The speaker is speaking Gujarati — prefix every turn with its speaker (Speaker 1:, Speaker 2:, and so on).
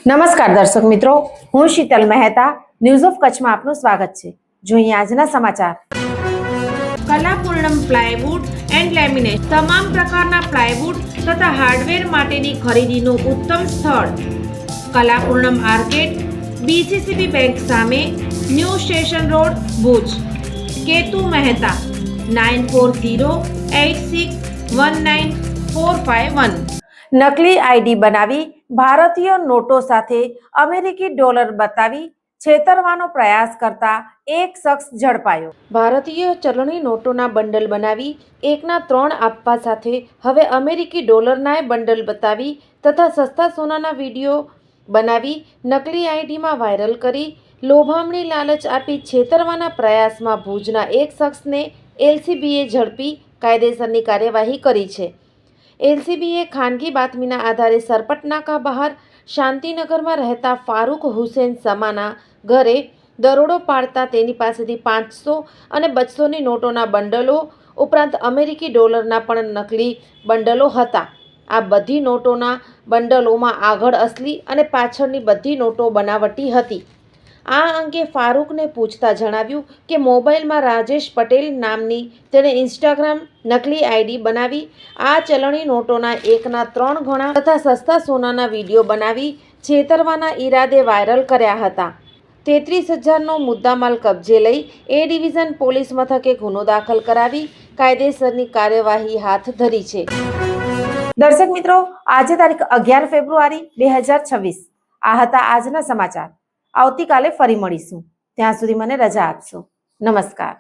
Speaker 1: નમસ્કાર દર્શક મિત્રો, હું શીતલ મહેતા ન્યૂઝ ઓફ કચ્છમાં આપનું સ્વાગત છે। જોઈએ આજના સમાચાર।
Speaker 2: કલાપૂર્ણમ પ્લાયવુડ એન્ડ લેમિનેટ તમામ પ્રકારના પ્લાયવુડ તથા હાર્ડવેર માટેની ખરીદીનું ઉત્તમ સ્થળ કલાપૂર્ણમ આર્કેડ, BCCB બેંક સામે, new station road, Bhuj. Ketu Mehta 9408619451।
Speaker 1: નકલી આઈડી બનાવી ભારતીય નોટો સાથે અમેરિકી ડોલર બતાવી છેતરવાનો પ્રયાસ કરતા એક શખ્સ ઝડપાયો। ભારતીય ચલણી નોટોના બંડલ બનાવી એકના 3 આપવા સાથે હવે અમેરિકી ડોલરનાય બંડલ બતાવી તથા સસ્તા સોનાના વિડીયો બનાવી નકલી આઈડીમાં વાયરલ કરી લોભામણી લાલચ આપી છેતરવાના પ્રયાસમાં ભુજના એક શખ્સને LCBએ ઝડપી કાયદેસરની કાર્યવાહી કરી છે। LCBએ ખાનગી બાતમીના આધારે સરપટનાકા બહાર શાંતિનગરમાં રહેતા ફારૂક હુસેન સમાના ઘરે દરોડો પાડતા તેની પાસેથી 500 અને 200ની નોટોના બંડલો ઉપરાંત અમેરિકી ડોલરના પણ નકલી બંડલો હતા। આ બધી નોટોના બંડલોમાં આગળ અસલી અને પાછળની બધી નોટો બનાવટી હતી। આ અંગે ફારૂકને પૂછતા જણાવ્યું કે મોબાઈલમાં રાજેશ પટેલ નામની તેણે ઇન્સ્ટાગ્રામ નકલી આઈડી બનાવી આ ચલણી નોટોના એકના 3 ગણા તથા સસ્તા સોનાના વિડીયો બનાવી છેતરવાના ઈરાદે વાયરલ કર્યા હતા। 33,000નો મુદ્દામાલ કબજે લઈ એ ડિવિઝન પોલીસ મથકે ગુનો દાખલ કરાવી કાયદેસરની કાર્યવાહી હાથ ધરી છે। દર્શક મિત્રો, આજે તારીખ 11 ફેબ્રુઆરી 2026 આ હતા આજના સમાચાર। આવતીકાલે ફરી મળીશું, ત્યાં સુધી મને રજા આપશો। નમસ્કાર।